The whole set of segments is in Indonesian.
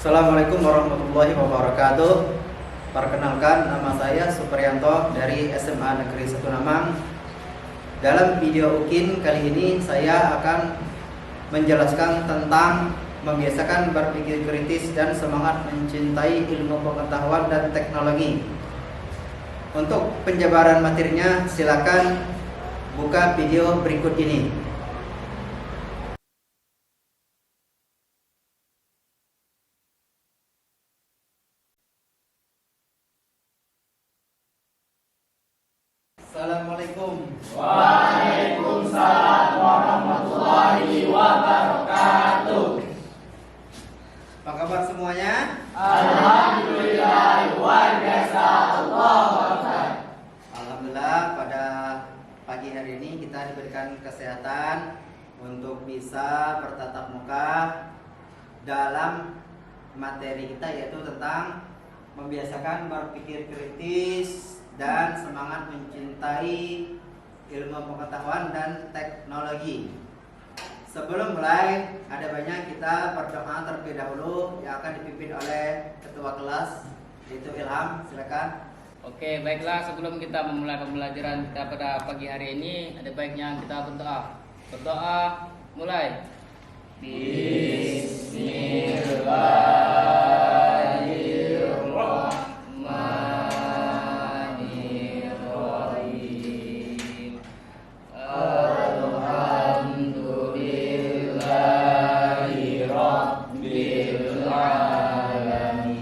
Assalamualaikum warahmatullahi wabarakatuh. Perkenalkan, nama saya Supriyanto dari SMA Negeri 1 Namang. Dalam video UKIN kali ini saya akan menjelaskan tentang membiasakan berpikir kritis dan semangat mencintai ilmu pengetahuan dan teknologi. Untuk penjabaran materinya silakan buka video berikut ini. Assalamualaikum. Waalaikumsalam warahmatullahi wabarakatuh. Apa kabar semuanya? Alhamdulillah luar biasa. Allahu Akbar. Alhamdulillah pada pagi hari ini kita diberikan kesehatan untuk bisa bertatap muka dalam materi kita, yaitu tentang membiasakan berpikir kritis dan semangat mencintai ilmu pengetahuan dan teknologi. Sebelum mulai, ada banyak kita berdoa terlebih dahulu yang akan dipimpin oleh ketua kelas, yaitu Ilham. Silakan. Oke, baiklah, sebelum kita memulai pembelajaran kita pada pagi hari ini, ada baiknya kita berdoa. Berdoa, mulai. Bismillahirrahmanirrahim. Alhamdulillahi Rabbil Alamin.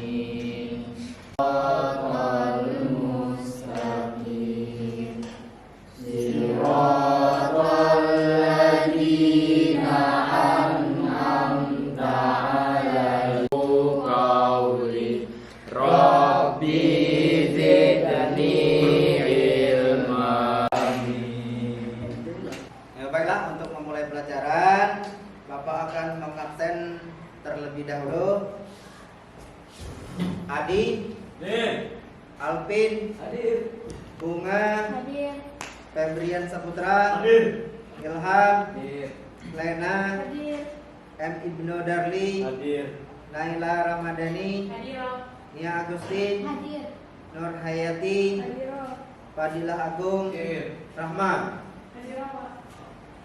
Baiklah, untuk memulai pelajaran, Bapak akan mengabsen terlebih dahulu Adi, Alvin, Bunga, Febrian Saputra, Ilham, Lena, M. Ibnu Darli, Naila Ramadhani, Nia Agustin, Nur Hayati, Fadilah Agung, Rahma.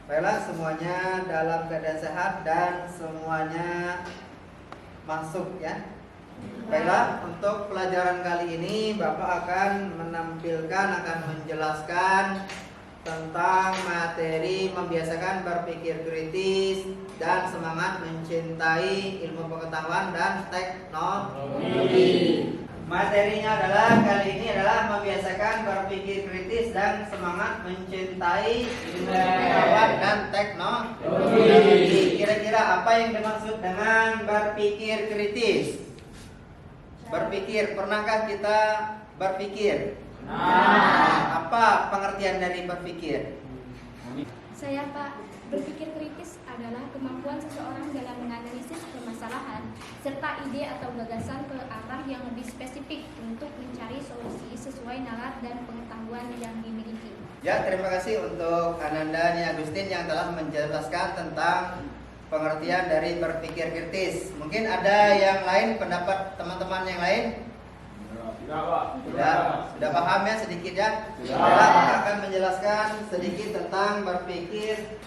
Baiklah, semuanya dalam keadaan sehat dan semuanya masuk ya. Baiklah, untuk pelajaran kali ini Bapak akan menjelaskan tentang materi membiasakan berpikir kritis dan semangat mencintai ilmu pengetahuan dan teknologi. Materinya adalah kali ini adalah membiasakan berpikir kritis dan semangat mencintai ilmu pengetahuan dan teknologi. Kira-kira apa yang dimaksud dengan berpikir kritis? Berpikir, pernahkah kita berpikir? Apa pengertian dari berpikir? Saya Pak, berpikir kritis adalah kemampuan seseorang dalam menganalisis permasalahan serta ide atau gagasan ke arah yang lebih spesifik untuk mencari solusi sesuai nalar dan pengetahuan yang dimiliki. Ya, terima kasih untuk Ananda Nia Agustin yang telah menjelaskan tentang pengertian dari berpikir kritis. Mungkin ada yang lain, pendapat teman-teman yang lain? Sudah paham ya sedikit ya? Baiklah, maka akan menjelaskan sedikit tentang berpikir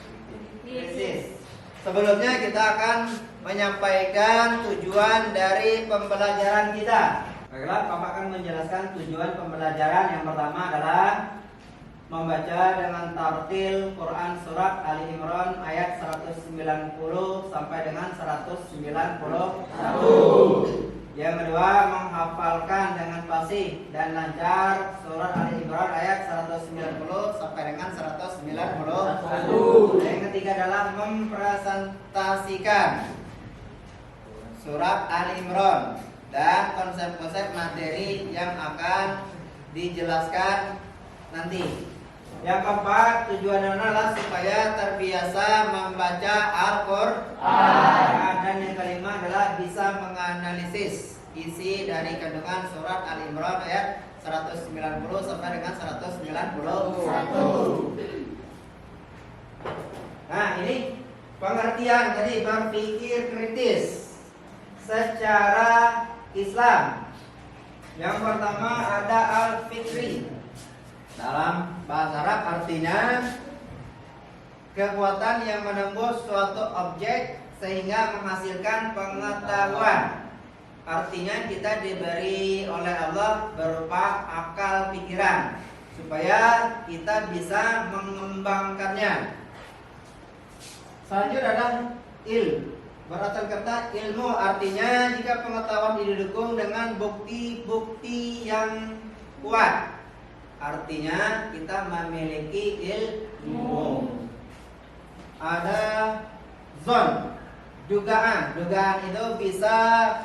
kritis. Sebelumnya kita akan menyampaikan tujuan dari pembelajaran kita. Baiklah, Bapak akan menjelaskan tujuan pembelajaran. Yang pertama adalah membaca dengan tartil Quran surat Ali Imran ayat 190 sampai dengan 191. Yang kedua, menghafalkan dengan fasih dan lancar surat Ali Imran ayat 190 sampai dengan 191. Yang ketiga adalah mempresentasikan surat Ali Imran dan konsep-konsep materi yang akan dijelaskan nanti. Yang keempat, tujuannya adalah supaya terbiasa membaca Al-Quran. Dan yang kelima adalah bisa menganalisis isi dari kandungan surat Al-Imran ayat 190 sampai dengan 191. Nah, ini pengertian tadi berpikir kritis. secara Islam. Yang pertama ada al-fikri. Dalam bahasa Arab artinya kekuatan yang menembus suatu objek sehingga menghasilkan pengetahuan. Artinya kita diberi oleh Allah berupa akal pikiran supaya kita bisa mengembangkannya. Selanjutnya adalah berasal kata ilmu, artinya jika pengetahuan didukung dengan bukti-bukti yang kuat. Artinya kita memiliki ilmu. Ada zon, dugaan. Dugaan itu bisa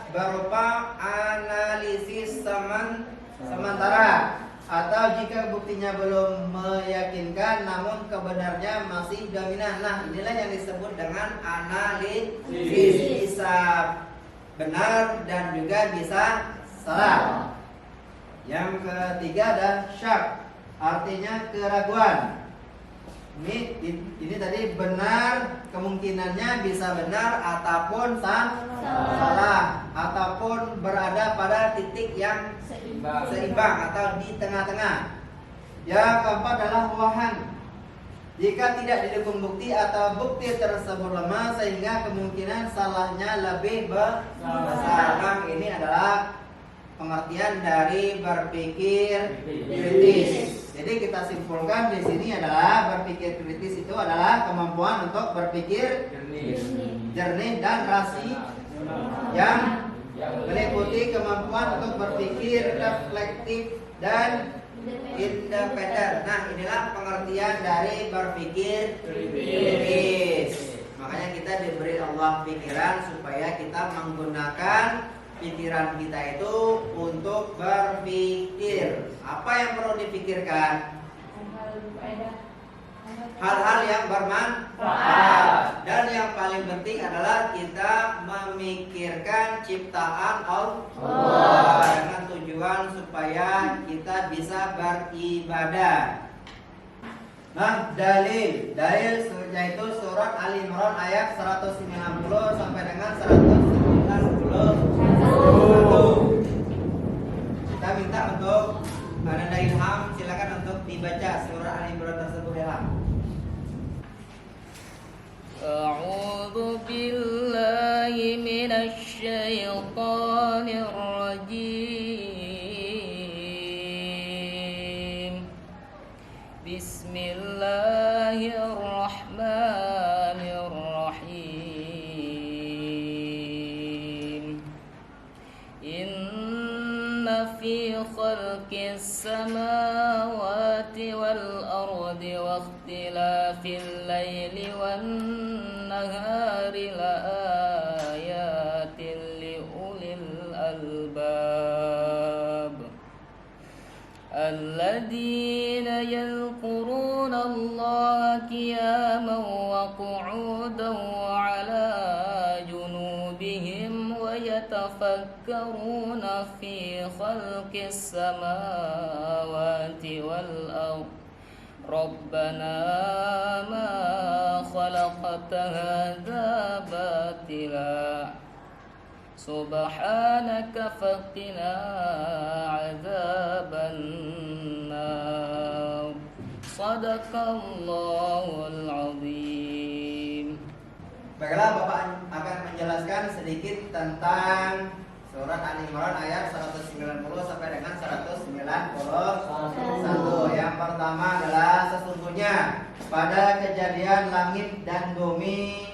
berupa analisis sementara, atau jika buktinya belum meyakinkan namun kebenarnya masih dominan. Nah, inilah yang disebut dengan analisis. Bisa benar dan juga bisa salah. Yang ketiga ada syak, artinya keraguan. Ini tadi benar, kemungkinannya bisa benar ataupun salah, ataupun berada pada titik yang seimbang atau di tengah-tengah. Yang keempat adalah wahan, jika tidak didukung bukti atau bukti tersebut lemah sehingga kemungkinan salahnya lebih besar. Ini adalah pengertian dari berpikir kritis. Jadi kita simpulkan di sini adalah berpikir kritis itu adalah kemampuan untuk berpikir jernih dan rasional yang meliputi kemampuan untuk berpikir reflektif dan independen. Nah, inilah pengertian dari berpikir kritis. Makanya kita diberi Allah pikiran supaya kita menggunakan pikiran kita itu untuk berpikir. Apa yang perlu dipikirkan? Hal-hal yang bermanfaat. Dan yang paling penting adalah kita memikirkan ciptaan Allah dengan tujuan supaya kita bisa beribadah. Nah, dalil yaitu surat Ali Imran ayat 190 sampai dengan 191. Kita minta untuk Ananda Ilham, silakan untuk dibaca surah Ali Imran tersebut ya. A'udzu billahi minasy syaithanir rajim. Bismillahirrahmanirrahim. Inna fi khalqis samawati wal ardi wa ikhtilafil laili wan nahari la ayatin li ulil albab. الذين يذكرون الله قياما وقعودا وعلى جنوبهم ويتفكرون في خلق السماوات والأرض ربنا ما خلقت هذا باطلا سبحانك فقنا عذاب النار صدق الله العظيم. Baiklah, Bapak akan menjelaskan sedikit tentang surat Ali Imran ayat 190 sampai dengan 191. Yang pertama adalah sesungguhnya pada kejadian langit dan bumi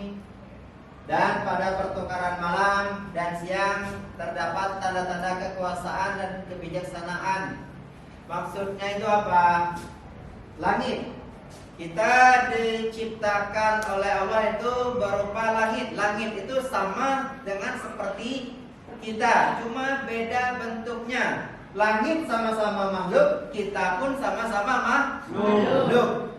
dan pada pertukaran malam dan siang terdapat tanda-tanda kekuasaan dan kebijaksanaan. Maksudnya itu apa? Langit, kita diciptakan oleh Allah itu berupa langit. Langit itu sama dengan seperti kita, cuma beda bentuknya. Langit sama-sama makhluk, kita pun sama-sama makhluk.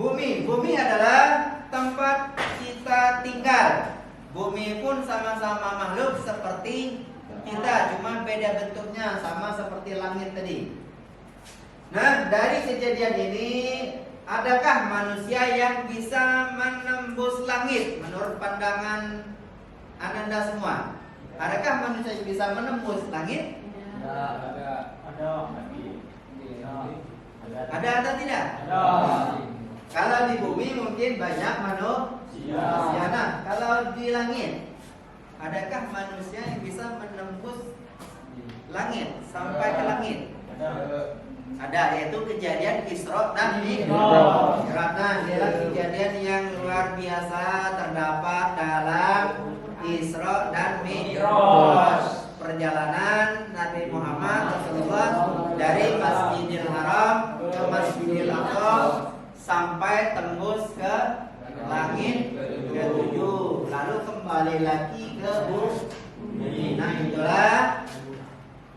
Bumi adalah tempat kita tinggal. Bumi pun sama-sama makhluk seperti kita, cuma beda bentuknya, sama seperti langit tadi. Nah, dari kejadian ini, adakah manusia yang bisa menembus langit menurut pandangan Ananda semua? Adakah manusia yang bisa menembus langit? Ada atau tidak? Kalau di bumi mungkin banyak manusia. Nah, kalau di langit, adakah manusia yang bisa menembus langit sampai ke langit? Ada, yaitu kejadian Isra dan Mi'raj. Nah, inilah kejadian yang luar biasa terdapat dalam Isra dan Mi'raj. Perjalanan Nabi Muhammad Rasulullah dari Masjidil Haram ke Masjidil Aqsa sampai tembus ke langit ke-7, lalu kembali lagi ke bumi. Nah, itulah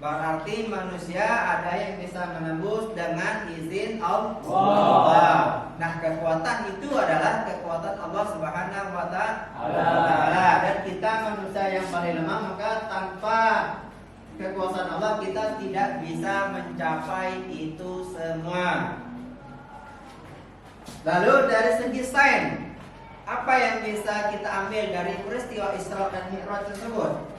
berarti manusia ada yang bisa menembus dengan izin Allah. Nah, kekuatan itu adalah kekuatan Allah Subhanahu wa Ta'ala. Dan kita manusia yang paling lemah, maka tanpa kekuasaan Allah kita tidak bisa mencapai itu semua. Lalu dari segi sains, apa yang bisa kita ambil dari peristiwa Isra dan Mi'raj tersebut?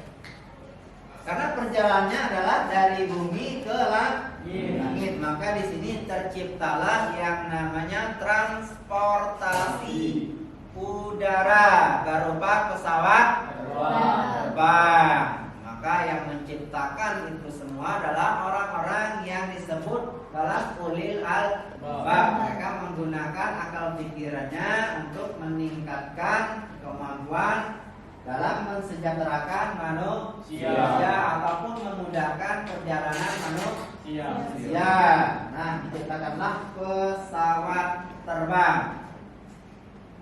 Karena perjalanannya adalah dari bumi ke langit, maka di sini terciptalah yang namanya transportasi udara berupa pesawat terbang. Maka yang menciptakan itu semua adalah orang-orang yang disebut dalam ulil albab. Mereka menggunakan akal pikirannya untuk meningkatkan kemampuan dalam mensejahterakan manusia ataupun memudahkan perjalanan manusia. Nah, diciptakanlah pesawat terbang.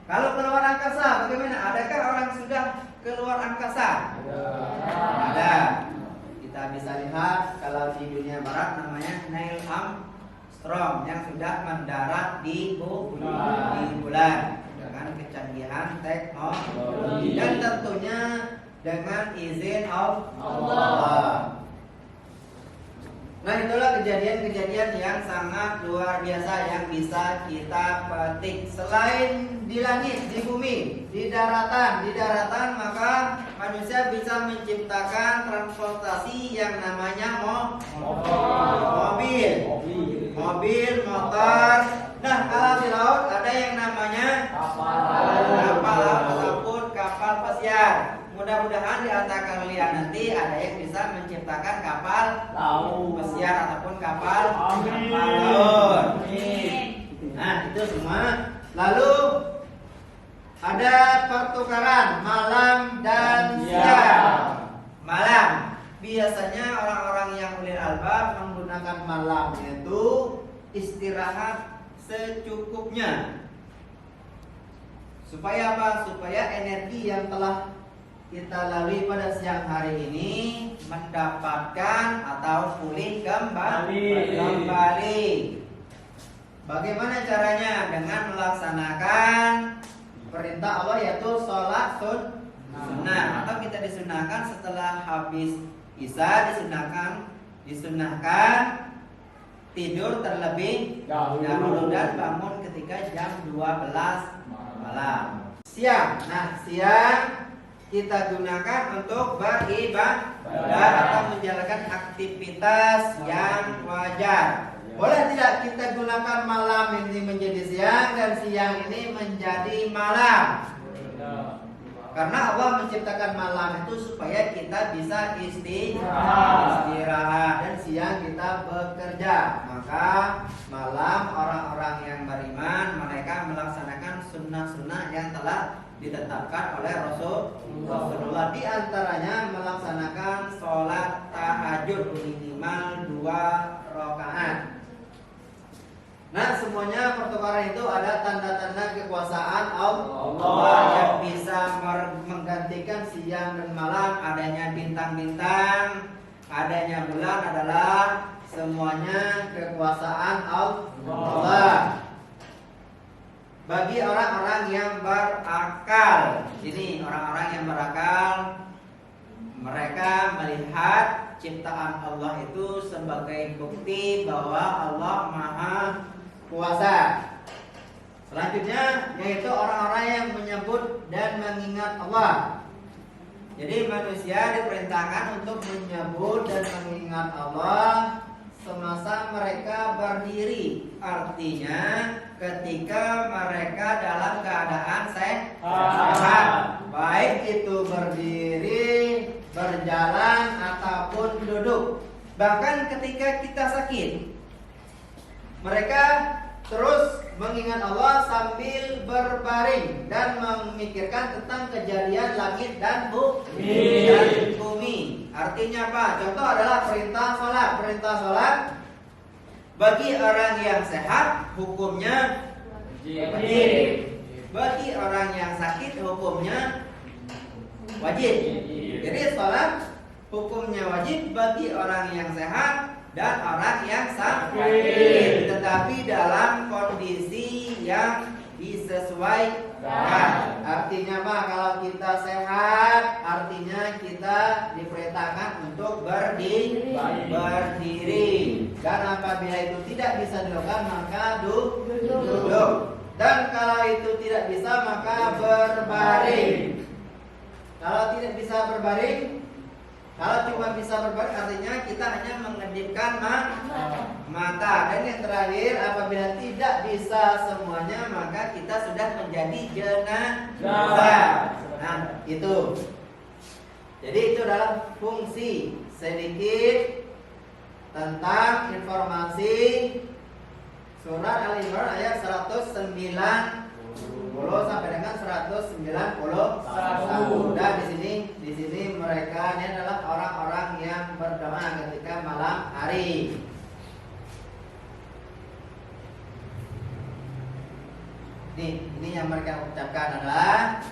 Kalau keluar angkasa, bagaimana? Adakah orang sudah keluar angkasa? Ada. Kita bisa lihat kalau di dunia barat namanya Neil Armstrong yang sudah mendarat di bulan. Dengan kecanggihan teknologi dan tentunya dengan izin Allah. Nah, itulah kejadian-kejadian yang sangat luar biasa yang bisa kita petik. Selain di langit, di bumi, di daratan maka manusia bisa menciptakan transportasi yang namanya mobil, motor. Nah, kalau di laut ada yang namanya kapal ataupun kapal pesiar. Mudah-mudahan di antara kalian nanti ada yang bisa menciptakan kapal pesiar ataupun kapal laut. Nah, itu semua. Lalu ada pertukaran malam dan siang. Malam, biasanya orang-orang yang ulil albab menggunakan malam itu istirahat secukupnya. Supaya apa? Supaya energi yang telah kita lalui pada siang hari ini mendapatkan atau pulih kembali. Bagaimana caranya? Dengan melaksanakan perintah Allah, yaitu sholat sunnah. Atau kita disunahkan setelah habis isya disunahkan tidur terlebih dahulu dan bangun ketika jam 12 malam. Siang. Nah, siang kita gunakan untuk beribadah atau menjalankan aktivitas yang wajar. Boleh tidak kita gunakan malam ini menjadi siang dan siang ini menjadi malam? Karena Allah menciptakan malam itu supaya kita bisa istirahat dan siang kita bekerja. Maka malam orang-orang yang beriman mereka melaksanakan sunnah-sunnah yang telah ditetapkan oleh Rasulullah. Di antaranya melaksanakan sholat tahajud minimal 2 rakaat. Nah, semuanya pertukaran itu ada tanda-tanda kekuasaan Allah yang bisa menggantikan siang dan malam. Adanya bintang-bintang, adanya bulan adalah semuanya kekuasaan Allah. Bagi orang-orang yang berakal, ini orang-orang yang berakal, mereka melihat ciptaan Allah itu sebagai bukti bahwa Allah Maha Kuasa. Selanjutnya yaitu orang-orang yang menyebut dan mengingat Allah, Jadi manusia diperintahkan untuk menyebut dan mengingat Allah semasa mereka berdiri. Artinya ketika mereka dalam keadaan sehat, baik itu berdiri, berjalan ataupun duduk. Bahkan ketika kita sakit, mereka terus mengingat Allah sambil berbaring dan memikirkan tentang kejadian langit dan bumi. Artinya apa? Contoh adalah perintah sholat. Perintah sholat bagi orang yang sehat hukumnya wajib. Bagi orang yang sakit hukumnya wajib. Jadi sholat hukumnya wajib bagi orang yang sehat dan orang yang sakit, tetapi dalam kondisi yang disesuaikan. Artinya apa? Kalau kita sehat, artinya kita diperintahkan untuk berdiri. Dan apabila itu tidak bisa dilakukan, maka duduk. Dan kalau itu tidak bisa, maka berbaring. Kalau tidak bisa berbaring, kalau cuma bisa berbaring, artinya kita hanya mengedipkan mata. Dan yang terakhir, apabila tidak bisa semuanya, maka kita sudah menjadi jenazah. Nah, itu. Jadi itu adalah fungsi sedikit tentang informasi surat Al-Imran ayat 190 sampai dengan 191. Dan di sini mereka ini adalah orang-orang yang berdoa ketika malam hari. Ini yang mereka ucapkan adalah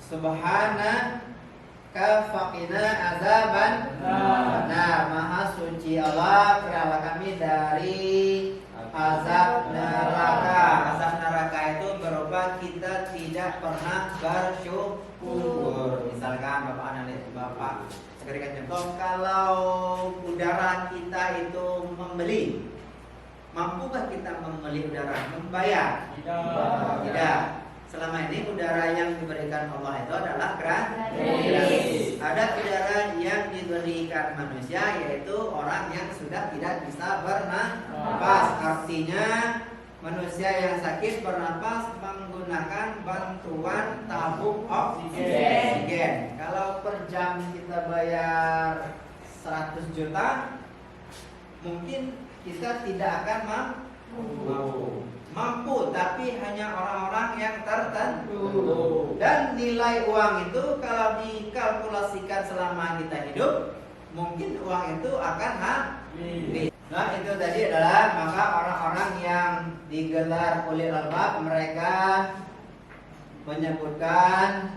Subhanaka faqina azaban. Nah, maha suci Allah, pelihara kami dari azab neraka. Azab neraka itu berupa kita tidak pernah bersyukur. Misalkan Bapak berikan contoh, kalau udara kita itu membeli, mampukah kita membeli udara? Membayar? Tidak. Selama ini udara yang diberikan Allah itu adalah gratis. Ada udara yang diberikan manusia, yaitu orang yang sudah tidak bisa bernapas. Artinya manusia yang sakit bernapas menggunakan bantuan tabung oksigen. Kalau per jam kita bayar 100 juta, mungkin kita tidak akan mampu, tapi hanya orang-orang yang tertentu. Dan nilai uang itu kalau dikalkulasikan selama kita hidup, mungkin uang itu akan habis. Nah, itu tadi adalah maka orang-orang yang digelar ulil albab, mereka menyebutkan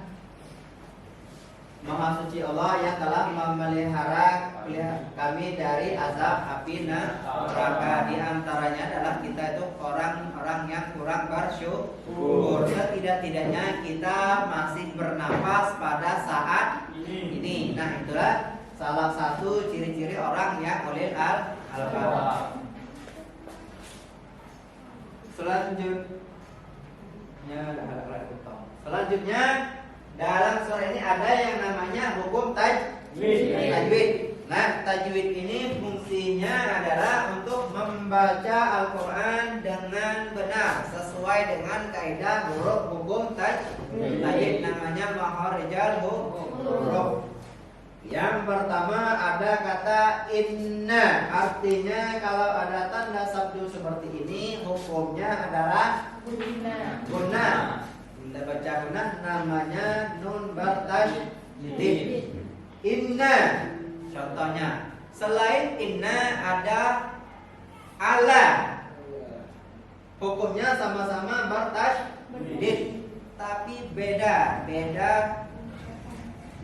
Maha suci Allah yang telah memelihara kami dari azab api neraka. Di antaranya adalah kita itu orang-orang yang kurang bersyukur. Setidak-tidaknya kita masih bernapas pada saat ini. Nah, itulah salah satu ciri-ciri orang yang ulil albab. Selanjutnya dalam surah ini ada yang namanya hukum tajwid. Nah, tajwid ini fungsinya adalah untuk membaca Al-Quran dengan benar sesuai dengan kaidah huruf hukum tajwid. Namanya makharijal huruf. Yang pertama ada kata inna. Artinya kalau ada tanda sabdu seperti ini, hukumnya adalah gunnah. Kita baca gunnah, namanya nun bertajdid. Inna. Contohnya, selain inna ada ala. Hukumnya sama-sama bertajdid, tapi beda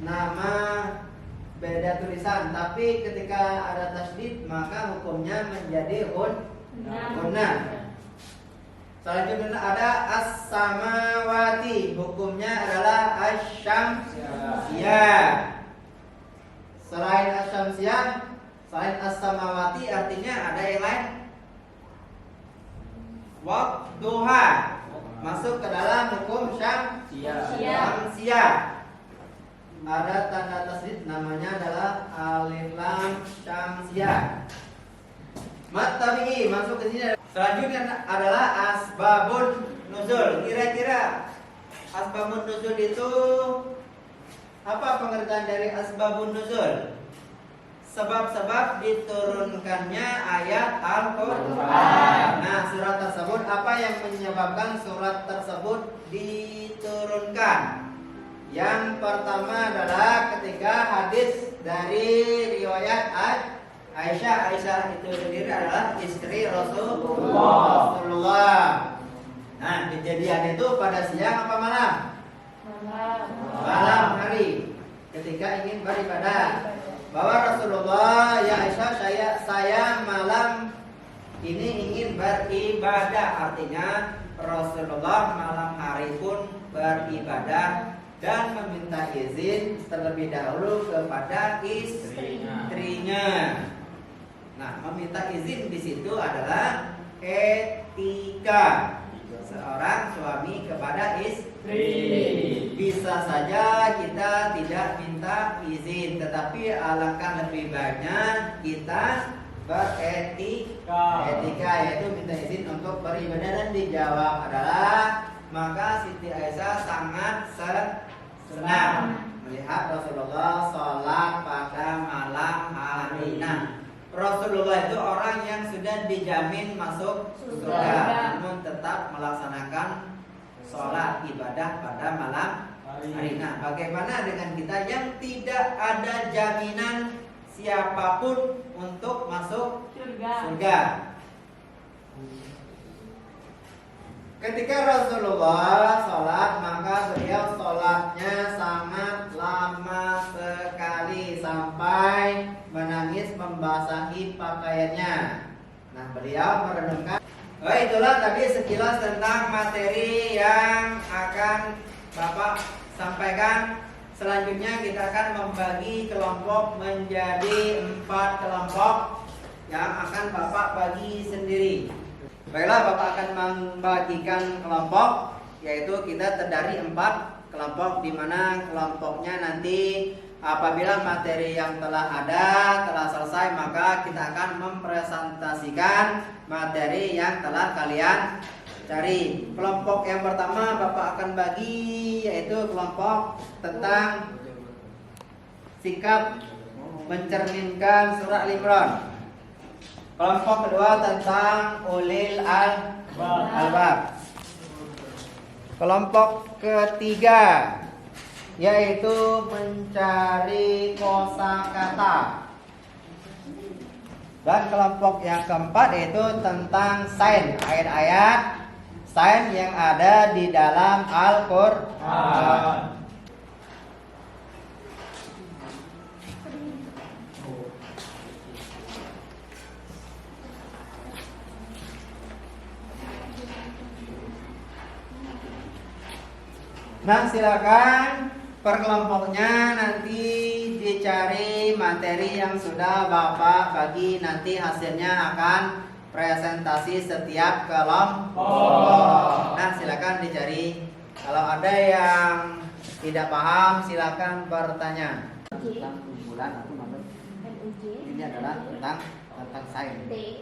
nama, beda tulisan. Tapi ketika ada tasydid, maka hukumnya menjadi gunnah. Selanjutnya ada as-samawati, hukumnya adalah asy-syamsiyah. Selain asy-syamsiyah, selain as-samawati artinya ada yang lain. Wadduha masuk ke dalam hukum syamsiyah. ada tanda tasdid, namanya adalah alif lam syamsiyah. Mat tabi'i masuk ke sini. Selanjutnya adalah asbabun nuzul. Kira-kira asbabun nuzul itu apa pengertian dari asbabun nuzul? Sebab-sebab diturunkannya ayat Al-Quran. Nah, surat tersebut, apa yang menyebabkan surat tersebut diturunkan? Yang pertama adalah ketika hadis dari riwayat Aisyah. Aisyah itu sendiri adalah istri Rasulullah. Nah, kejadian itu pada siang apa malam? Malam hari, ketika ingin beribadah. Bahwa Rasulullah, ya Aisyah, saya malam ini ingin beribadah. Artinya Rasulullah malam hari pun beribadah dan meminta izin terlebih dahulu kepada istrinya. Nah, meminta izin di situ adalah etika seorang suami kepada istri. Bisa saja kita tidak minta izin, tetapi alangkah lebih baiknya kita beretika, yaitu minta izin untuk beribadah. Dan dijawab adalah, maka Siti Aisyah sangat senang melihat Rasulullah sholat pada malam hari. Nah, Rasulullah itu orang yang sudah dijamin masuk surga, namun tetap melaksanakan sholat ibadah pada malam hari. Nah, bagaimana dengan kita yang tidak ada jaminan siapapun untuk masuk surga? Ketika Rasulullah sholat, maka beliau sholatnya sangat lama sekali sampai menangis membasahi pakaiannya. Nah, beliau merenungkan. Itulah tadi sekilas tentang materi yang akan Bapak sampaikan. Selanjutnya kita akan membagi kelompok menjadi 4 kelompok yang akan Bapak bagi sendiri. Baiklah, Bapak akan membagikan kelompok, yaitu kita terdiri 4 kelompok, di mana kelompoknya nanti apabila materi yang telah selesai, maka kita akan mempresentasikan materi yang telah kalian cari. Kelompok yang pertama Bapak akan bagi, yaitu kelompok tentang sikap mencerminkan surah Al-Imran. Kelompok kedua tentang ulil albab. Kelompok ketiga yaitu mencari kosakata. Dan kelompok yang keempat yaitu tentang sains, ayat-ayat sains yang ada di dalam Al-Quran. Nah, silakan per kelompoknya nanti dicari materi yang sudah Bapak bagi, nanti hasilnya akan presentasi setiap kelompok. Nah, silakan dicari. Kalau ada yang tidak paham, silakan bertanya. Tentang bulan atau malam. Ini adalah tentang sains. Oke,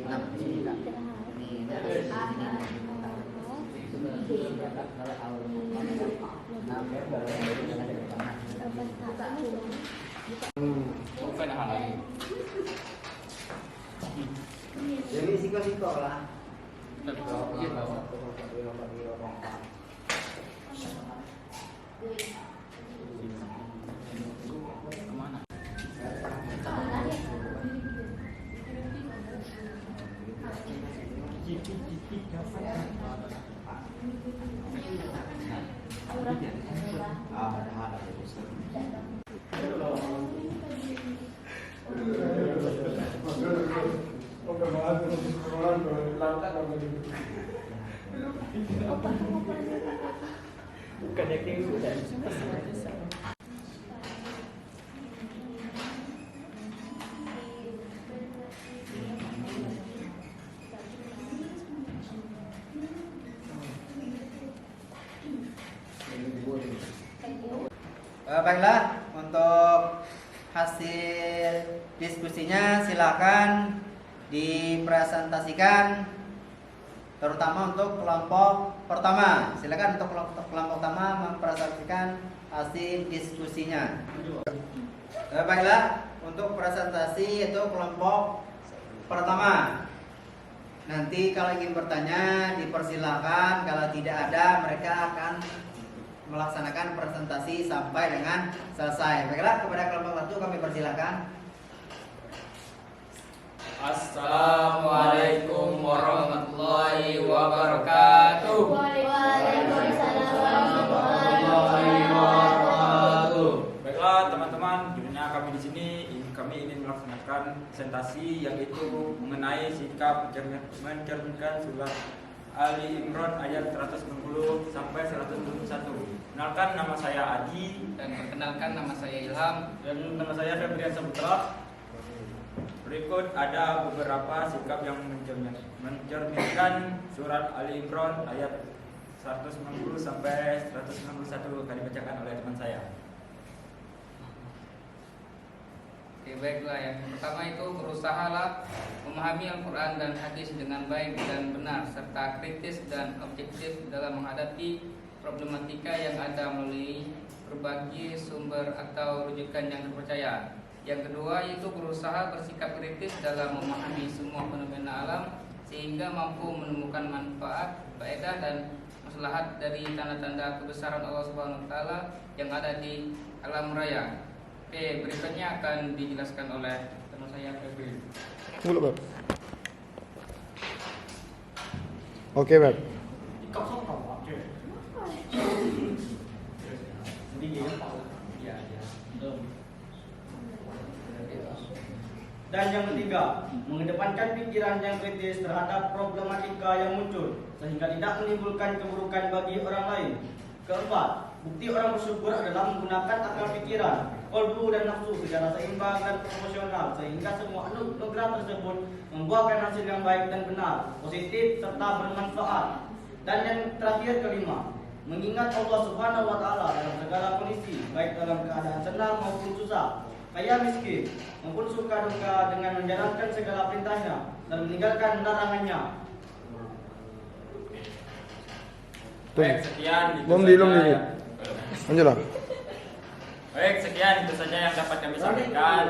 6 di sini Kak. Ini jadi siko-siko lah. Bukan yang sudah. Baiklah, untuk hasil diskusinya silakan dipresentasikan, terutama untuk kelompok pertama. Silakan untuk kelompok pertama mempresentasikan hasil diskusinya. Baiklah, untuk presentasi itu kelompok pertama. Nanti kalau ingin bertanya dipersilakan, kalau tidak ada mereka akan melaksanakan presentasi sampai dengan selesai. Baiklah, kepada kelompok satu kami persilakan. Assalamualaikum warahmatullahi wabarakatuh. Waalaikumsalam warahmatullahi wabarakatuh. Baiklah teman-teman, judulnya kami di sini kami ingin melaksanakan presentasi yang itu mengenai sikap mencerminkan surat Ali Imran ayat 190 sampai 191. Kenalkan, nama saya Adi. Dan perkenalkan, nama saya Ilham. Dan nama saya Febrian Saputra. Berikut ada beberapa sikap yang mencerminkan surat Ali Imran ayat 190 sampai 191 akan dibacakan oleh teman saya. Oke, baiklah. Yang pertama itu berusahalah memahami Al-Quran dan hadis dengan baik dan benar, serta kritis dan objektif dalam menghadapi problematika yang ada melalui berbagai sumber atau rujukan yang terpercaya. Yang kedua yaitu berusaha bersikap kritis dalam memahami semua fenomena alam sehingga mampu menemukan manfaat, faedah dan maslahat dari tanda-tanda kebesaran Allah Subhanahu wa taala yang ada di alam raya. Oke, berikutnya akan dijelaskan oleh teman saya Febri. Mulu, Beb. Oke, Beb. Dan yang ketiga, mengedepankan pikiran yang kritis terhadap problematika yang muncul sehingga tidak menimbulkan keburukan bagi orang lain. Keempat, bukti orang bersyukur adalah menggunakan akal pikiran, kolbu dan nafsu secara seimbang dan proporsional sehingga semua anugerah tersebut membuahkan hasil yang baik dan benar, positif serta bermanfaat. Dan yang terakhir kelima, mengingat Allah Subhanahu wa taala dalam segala kondisi, baik dalam keadaan senang maupun susah, kaya miskin, maupun suka duka dengan menjalankan segala perintahnya dan meninggalkan larangannya. Baik, sekian itu Belum saja. di. Lanjutlah. Baik, sekian itu saja yang dapat kami sampaikan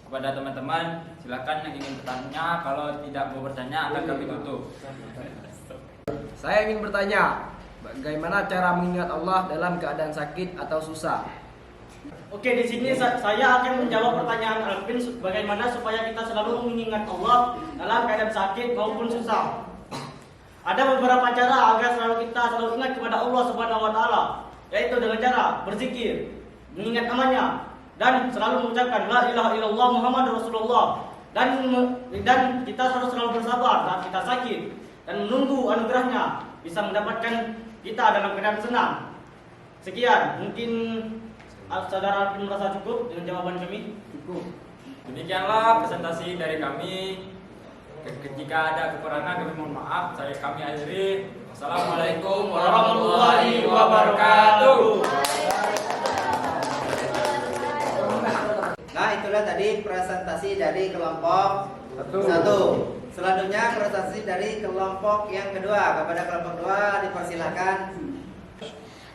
kepada teman-teman. Silakan yang ingin bertanya, kalau tidak mau bertanya akan kami tutup. Saya ingin bertanya, bagaimana cara mengingat Allah dalam keadaan sakit atau susah? Oke, di sini saya akan menjawab pertanyaan Alvin bagaimana supaya kita selalu mengingat Allah dalam keadaan sakit maupun susah. Ada beberapa cara agar kita selalu ingat kepada Allah Subhanahu wa taala, yaitu dengan cara berzikir, mengingat namanya, dan selalu mengucapkan la ilaha illallah Muhammadur Rasulullah. Dan kita harus selalu bersabar saat kita sakit dan menunggu anugerahnya bisa mendapatkan kita dalam keadaan senang. Sekian, mungkin saudara Alvin merasa cukup dengan jawaban kami? Cukup. Demikianlah presentasi dari kami. Jika ada kekurangan kami mohon maaf. Kami akhiri. Wassalamualaikum warahmatullahi wabarakatuh. Nah, itulah tadi presentasi dari kelompok satu. Selanjutnya presentasi dari kelompok yang kedua. Kepada kelompok kedua dipersilakan.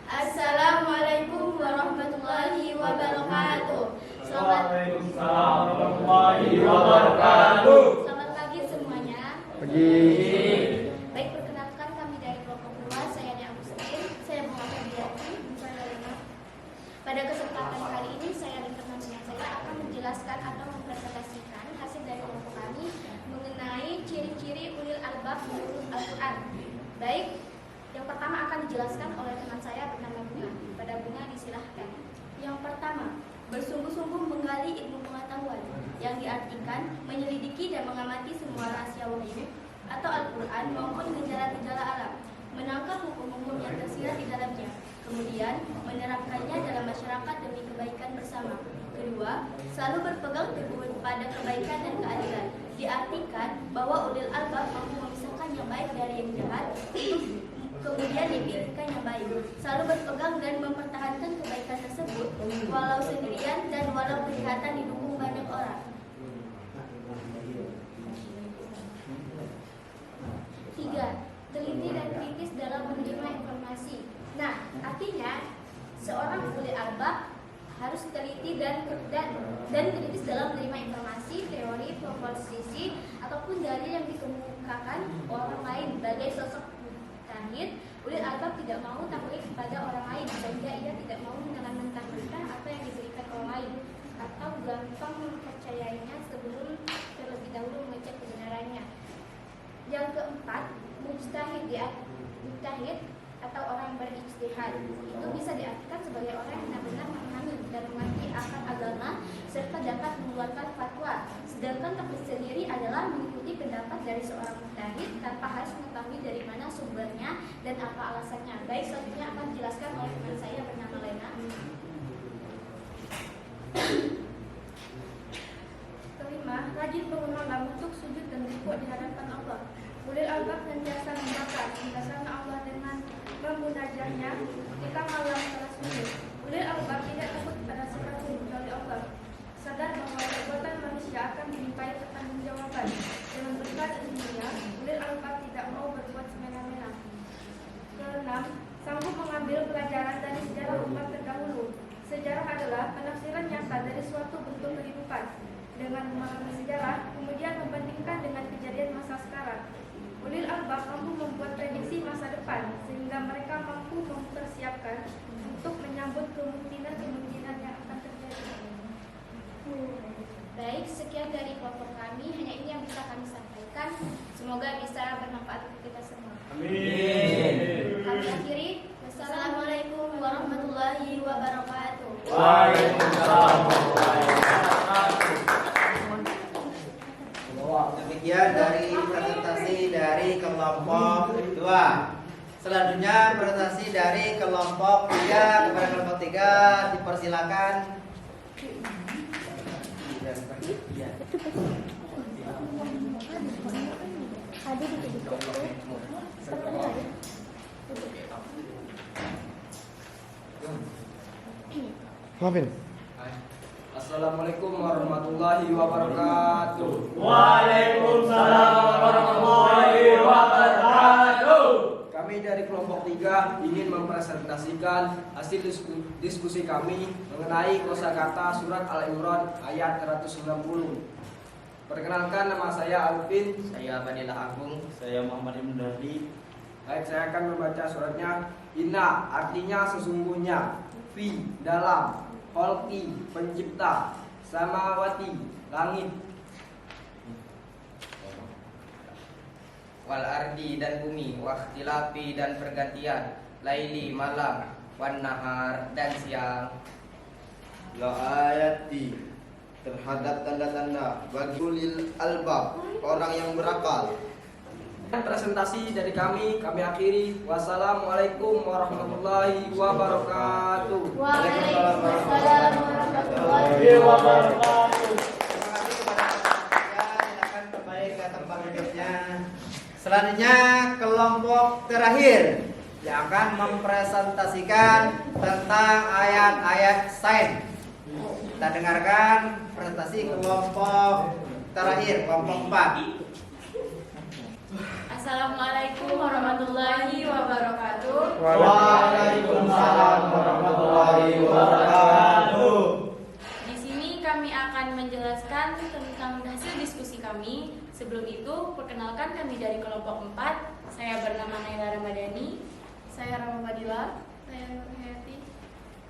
Assalamualaikum warahmatullahi wabarakatuh. Selamat pagi semuanya. Pagi. Baik, perkenalkan kami dari kelompok 2. Saya Nia Agustin. Saya Muhammad Biati. Pada kesempatan kali ini saya dan teman-teman saya akan menjelaskan atau mempresentasikan hasil dari kelompok kami mengenai ciri-ciri ulil albab menurut Al-Quran. Baik, yang pertama akan dijelaskan oleh teman saya bernama Bunga. Pada Bunga disilahkan. Yang pertama, bersungguh-sungguh menggali ilmu pengetahuan, yang diartikan menyelidiki dan mengamati semua rahasia wahyu atau Al-Quran maupun gejala-gejala alam, menangkap hukum-hukum yang tersirat di dalamnya, kemudian menerapkannya dalam masyarakat demi kebaikan bersama. Kedua, selalu berpegang teguh pada kebaikan dan keadilan, diartikan bahwa ulil albab mampu memisahkan yang baik dari yang jahat kemudian dipilihkan yang baik. Selalu berpegang dan mempertahankan kebaikan tersebut, walau sendirian dan walau kelihatan didukung banyak orang. 3. Teliti dan kritis dalam menerima informasi. Nah, artinya seorang ulil albab harus teliti dan kritis dalam menerima informasi, teori, proposisi, ataupun dalil yang dikemukakan orang lain. Sebagai sosok mujtahid, ulil albab tidak mau taklid kepada orang lain, sehingga ia tidak mau menelan-mentahkan apa yang diberikan orang lain, atau gampang mempercayainya sebelum terlebih dahulu mengecek kebenarannya. Yang keempat, mujtahid atau orang berijtihad itu bisa diartikan sebagai orang yang benar-benar memahami dan mengerti akan agama serta dapat mengeluarkan fatwa. Sedangkan taklid sendiri adalah mengikuti pendapat dari seorang mujtahid tanpa harus mengetahui dari mana sumbernya dan apa alasannya. Baik, selanjutnya akan dijelaskan oleh teman saya bernama Lena. Kelima, rajin mengulang bentuk sujud dan rukuk di hadapan Allah. Ulil albab senantiasa membaca penjelasan Allah dengan memunajatnya ketika malam telah sujud. Ulil albab tidak takut pada siapapun kecuali Allah. Sadar bahwa perbuatan manusia akan dimintai pertanggungjawaban. Dengan berkat ilmunya, ulil albab tidak mau berbuat semena-mena. Keenam, sanggup mengambil pelajaran dari sejarah umat terdahulu. Sejarah adalah penafsiran nyata dari suatu bentuk kehidupan. Dengan memahami sejarah, kemudian membandingkan dengan kejadian masa sekarang. Ulil albab mampu membuat prediksi masa depan, sehingga mereka mampu mempersiapkan untuk menyambut kemungkinan-kemungkinan yang akan terjadi. Baik, sekian dari kelompok kami. Hanya ini yang bisa kami sampaikan. Semoga bisa bermanfaat untuk kita semua. Amin. Kami akhiri. Wassalamualaikum warahmatullahi wabarakatuh. Waalaikumsalam warahmatullahi wabarakatuh. Demikian dari presentasi dari kelompok 2. Selanjutnya presentasi dari kelompok 3. Kepada kelompok 3 dipersilakan. Maafin. Assalamualaikum warahmatullahi wabarakatuh. Waalaikumsalam warahmatullahi wabarakatuh. Kami dari kelompok 3 ingin mempresentasikan hasil diskusi kami mengenai kosakata surat Al-Imran ayat 190. Perkenalkan, nama saya Alvin. Saya Badillah Agung. Saya Muhammad Ibn Dardi. Baik, saya akan membaca suratnya. Inna artinya sesungguhnya, fi dalam, kholqi pencipta, samawati langit, Wal ardi dan bumi, wakhtilafi dan pergantian, laili malam, wan nahar dan siang. La ayati terhadap tanda-tanda bagi ulil albab, orang yang berakal. Presentasi dari kami akhiri. Wassalamualaikum warahmatullahi wabarakatuh. Waalaikumsalam warahmatullahi wabarakatuh. Terima kasih kepada kelompok 3. Silakan kembali ke tempat duduknya. Selanjutnya kelompok terakhir yang akan mempresentasikan tentang ayat-ayat sains. Kita dengarkan presentasi kelompok terakhir, kelompok 4. Assalamualaikum warahmatullahi wabarakatuh. Waalaikumsalam warahmatullahi wabarakatuh. Di sini kami akan menjelaskan tentang hasil diskusi kami. Sebelum itu, perkenalkan kami dari kelompok 4. Saya bernama Naila Ramadhani. Saya Rama Badila. Saya Nur Hayati.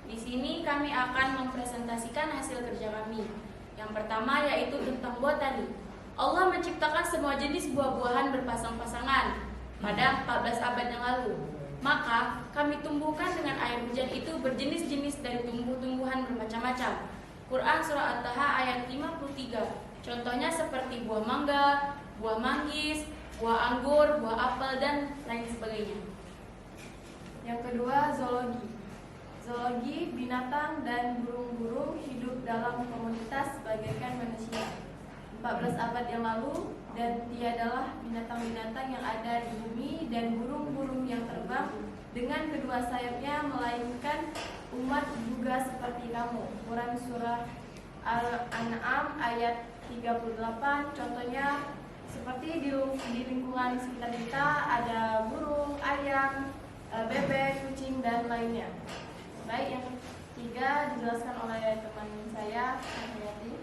Di sini kami akan mempresentasikan hasil kerja kami. Yang pertama yaitu tentang botani. Allah menciptakan semua jenis buah-buahan berpasang-pasangan pada 14 abad yang lalu. Maka kami tumbuhkan dengan air hujan itu berjenis-jenis dari tumbuh-tumbuhan bermacam-macam. Quran Surah At-Taha ayat 53. Contohnya seperti buah mangga, buah manggis, buah anggur, buah apel, dan lain sebagainya. Yang kedua, zoologi. Zoologi, binatang dan burung-burung hidup dalam komunitas bagaikan manusia. 14 abad yang lalu, dan tiadalah binatang-binatang yang ada di bumi dan burung-burung yang terbang dengan kedua sayapnya, melainkan umat juga seperti kamu. Quran Surah Al-An'am ayat 38. Contohnya seperti di lingkungan sekitar kita ada burung, ayam, bebek, kucing, dan lainnya. Baik, yang ketiga dijelaskan oleh teman saya, Hayati.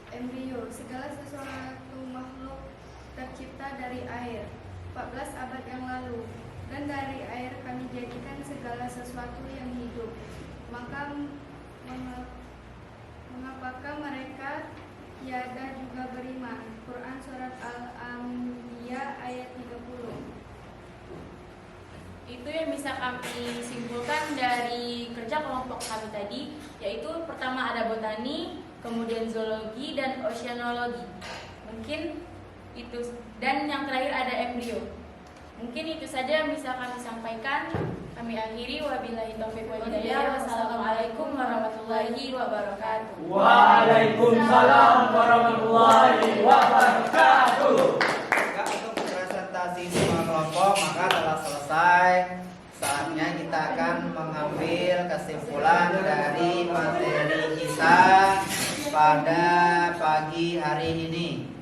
Embrio, segala sesuatu makhluk tercipta dari air 14 abad yang lalu, dan dari air kami jadikan segala sesuatu yang hidup. Maka mengapakah mereka tiada juga beriman? Quran Surat Al-Anbiya ayat 30. Itu yang bisa kami simpulkan dari kerja kelompok kami tadi, yaitu pertama ada botani, kemudian zoologi dan oceanologi. Mungkin itu, dan yang terakhir ada embrio. Mungkin itu saja yang bisa kami sampaikan. Kami akhiri, wabillahi taufiq wal hidayah. Wassalamualaikum warahmatullahi wabarakatuh. Waalaikumsalam warahmatullahi wabarakatuh. Untuk presentasi semua kelompok maka telah selesai. Saatnya kita akan mengambil kesimpulan dari materi kita pada pagi hari ini.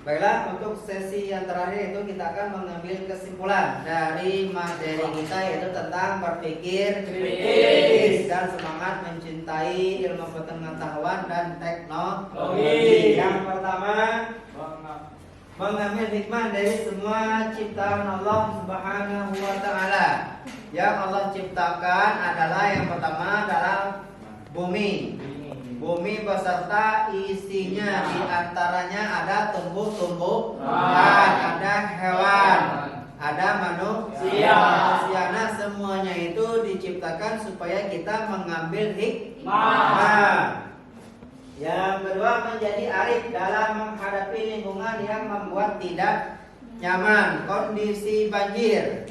Baiklah, untuk sesi yang terakhir itu kita akan mengambil kesimpulan dari materi kita, yaitu tentang berpikir kritis dan semangat mencintai ilmu pengetahuan dan teknologi. Yang pertama, mengambil hikmah dari semua ciptaan Allah Subhanahu wa Ta'ala. Yang Allah ciptakan adalah yang pertama adalah bumi. Bumi beserta isinya, di antaranya ada tumbuh-tumbuhan, ada hewan, ada manusia. Nah, semuanya itu diciptakan supaya kita mengambil hikmah. Yang kedua, menjadi arif dalam menghadapi lingkungan yang membuat tidak nyaman. Kondisi banjir,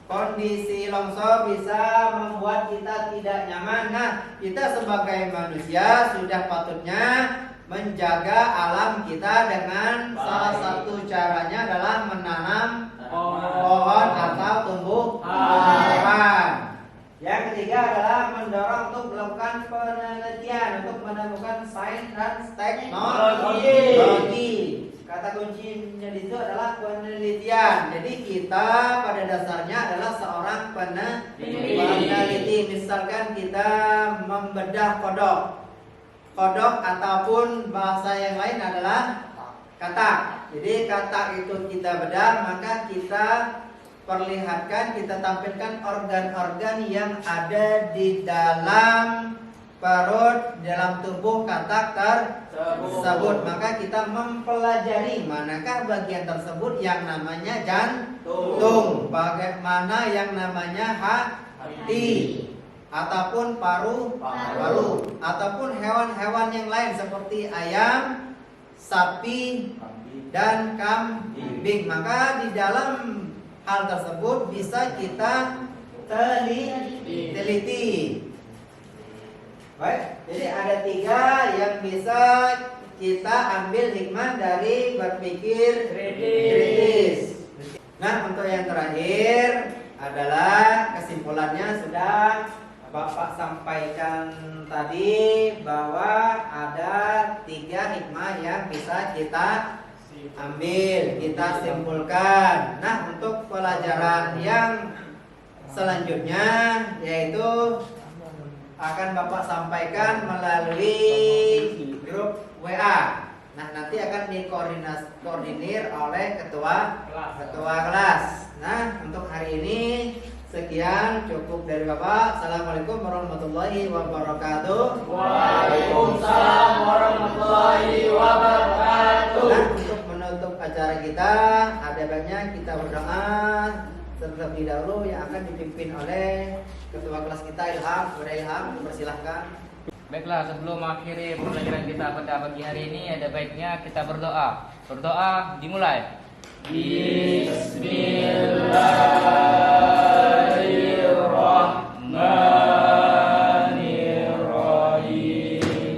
kondisi longsor bisa membuat kita tidak nyaman. Nah, kita sebagai manusia sudah patutnya menjaga alam kita dengan salah satu caranya adalah menanam pohon atau tumbuh-tumbuhan. Yang ketiga adalah mendorong untuk melakukan penelitian untuk menemukan sains dan teknologi. Kata kuncinya di situ adalah penelitian. Jadi kita pada dasarnya adalah seorang peneliti. Misalkan kita membedah kodok ataupun bahasa yang lain adalah katak. Jadi katak itu kita bedah, maka kita perlihatkan, kita tampilkan organ-organ yang ada di dalam perut, dalam tubuh katak tersebut. Maka kita mempelajari manakah bagian tersebut yang namanya jantung, bagaimana yang namanya hati, ataupun paru, ataupun hewan-hewan yang lain seperti ayam, sapi, dan kambing. Maka di dalam hal tersebut bisa kita teliti. Baik, jadi ada 3 yang bisa kita ambil hikmah dari berpikir kritis. Nah, untuk yang terakhir adalah kesimpulannya sudah Bapak sampaikan tadi, bahwa ada 3 hikmah yang bisa kita ambil, kita simpulkan. Nah, untuk pelajaran yang selanjutnya yaitu akan Bapak sampaikan melalui grup WA. Nah, nanti akan dikoordinir oleh ketua kelas. Nah, untuk hari ini sekian. sekian, cukup dari Bapak. Assalamualaikum warahmatullahi wabarakatuh. Waalaikumsalam warahmatullahi wabarakatuh. Nah, untuk menutup acara kita, ada baiknya kita berdoa terlebih dahulu yang akan dipimpin oleh ketua kelas kita Ilham. Kepada Ilham, dipersilahkan. Baiklah, sebelum mengakhiri pembelajaran kita pada pagi hari ini, ada baiknya kita berdoa. Berdoa dimulai. Bismillahirrahmanirrahim.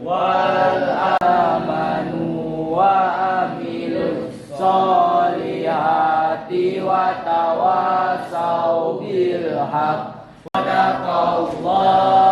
Wal amanu wa amilus solihati wa tawasau bil haq. Sadaqallah.